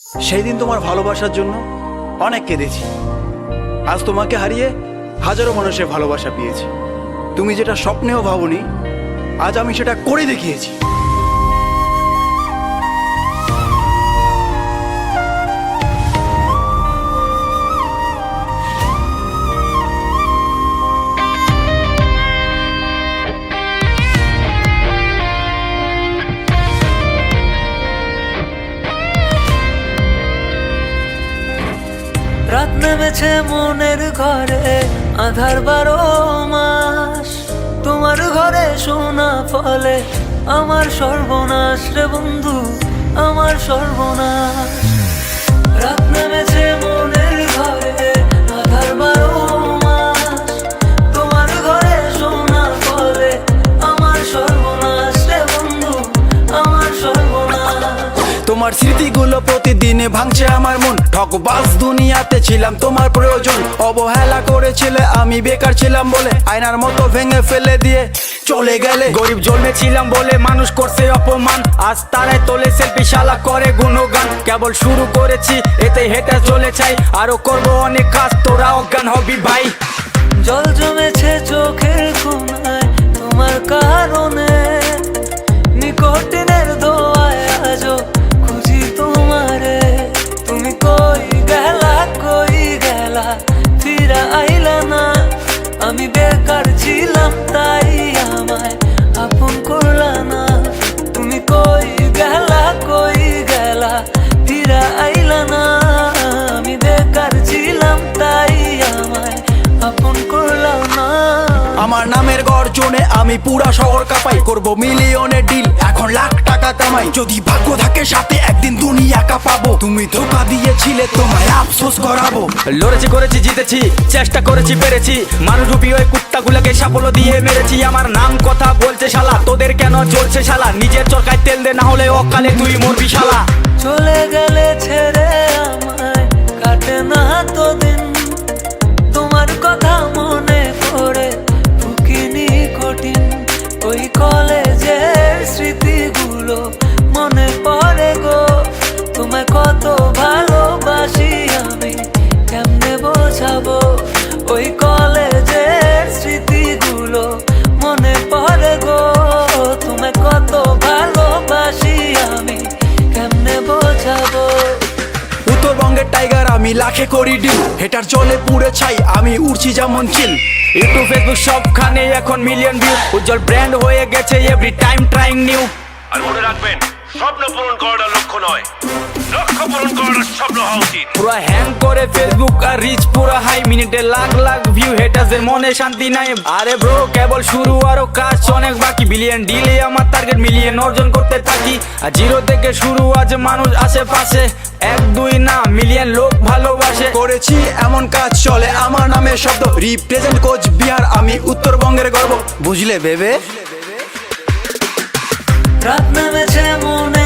সেই দিন তোমার ভালোবাসার জন্য অনেক কেঁদেছি। আজ তোমাকে হারিয়ে হাজারো মানুষের ভালোবাসা পেয়েছি। তুমি যেটা স্বপ্নেও ভাবনি, আজ আমি সেটা করে দেখিয়েছি। রাত নেমেছে মনের ঘরে, আধার 12 মাস। তোমার ঘরে শোনা ফলে আমার সর্বনাশ রে বন্ধু, আমার সর্বনাশ। রাত নেমেছে মনের ঘরে, আধার 12 মাস। তোমার ঘরে শোনা ফলে আমার সর্বনাশ রে বন্ধু, আমার সর্বনাশ। তোমার স্মৃতিগুলো প্রতিদিনে ভাঙছে আমার মন। ঠকবাজ দুনিয়াতে ছিলাম তোমার প্রয়োজন। অবহেলা করেছিলে, আমি বেকার ছিলাম বলে আয়নার মতো ভেঙে ফেলে দিয়ে চলে গেলে। গরিব জন্মেছিলাম বলে মানুষ করছে অপমান, আজ তারাই তোলে সেলফি, শালা করে গুণগান। কেবল শুরু করেছি, এতে হেঁটে চলে চাই, আরো করবো অনেক কাজ, তোরা অজ্ঞান হবি ভাই। জল জমেছে চোখের কোণায় তোমার কারণে, নিকটিনের দোয়ায় আজও খুঁজি তোমারে। তুমি কই গেলা, ফিরা আইলা না। আমি বেকার ছিলাম তাই আমায় আপন করলা না। তুমি কই গেলা, ফিরা আইলা না। আমি বেকার ছিলাম তাই আমায় আপন করলা না। আমার নামের গর্জনে আমি পুরা শহর কাঁপাই, করবো মিলিয়নের ডিল, এখন লাখ টাকা কামাই। যদি ভাগ্য থাকে সাথে, একদিন দুনিয়া কাঁপাবো। তুমি ধোকা দিয়েছিলে, তোমায় আফসোস করাবো। লড়েছি, করেছি, জিতেছি, চেষ্টা করেছি, পেরেছি। মানুষ রূপী ওই কুত্তাগুলোকে সাফল্য দিয়ে মেরেছি। আমার নাম কথা বলছে শালা, তোদের কেন চলছে শালা? নিজের চরকায় তেল দে, না হলে অকালে তুই মরবি শালা। চলে গেলে ছেড়ে আমায় কাটে না তো দিন, তোমার কথা মনে পড়ে ফুকিনি কঠিন। ওই কলেজের স্মৃতিগুলো মনে পড়ে গো, তোমায় কত ভালোবাসি আমি কেমনে বোঝাবো। ওই কলেজের স্মৃতিগুলো মনে পড়ে গো, তোমায় কত ভালোবাসি আমি কেমনে বোঝাবো। উত্তরবঙ্গের টাইগার আমি, লাখে করি ডিল। হেটার চলে পুড়ে ছাই, আমি উড়ছি যেমন চিল। ইউটিউব, ফেসবুক সবখানে এখন মিলিয়ন ভিউ। উজ্জ্বল ব্র্যান্ড হয়ে গেছে, এভরি টাইম ট্রাইং নিউ। আর মনে রাখবেন, স্বপ্ন পূরণ করাটা লক্ষ্য নয়, লক্ষ্য পূরণ করাটা স্বপ্ন হওয়া উচিত। পুরো হ্যাং করে ফেসবুক আর রিচ পুরো হাই, মিনিটে লাখ লাখ ভিউ, হেটারদের মনে শান্তি নাই। আরে ব্রো, কেবল শুরু, আরো কাজ অনেক বাকি। বিলিয়ন ডিলে আমার টার্গেট, মিলিয়ন অর্জন করতে থাকি। আর জিরো থেকে শুরু, আজ মানুষ আশেপাশে, 1 2 না মিলিয়ন লোক ভালোবাসে। করেছি এমন কাজ, চলে আমার নামে শব্দ। রিপ্রেজেন্ট কোচবিহার, আমি উত্তরবঙ্গের গর্ব। বুঝলে ভেবে? রাত নেমেছে মনে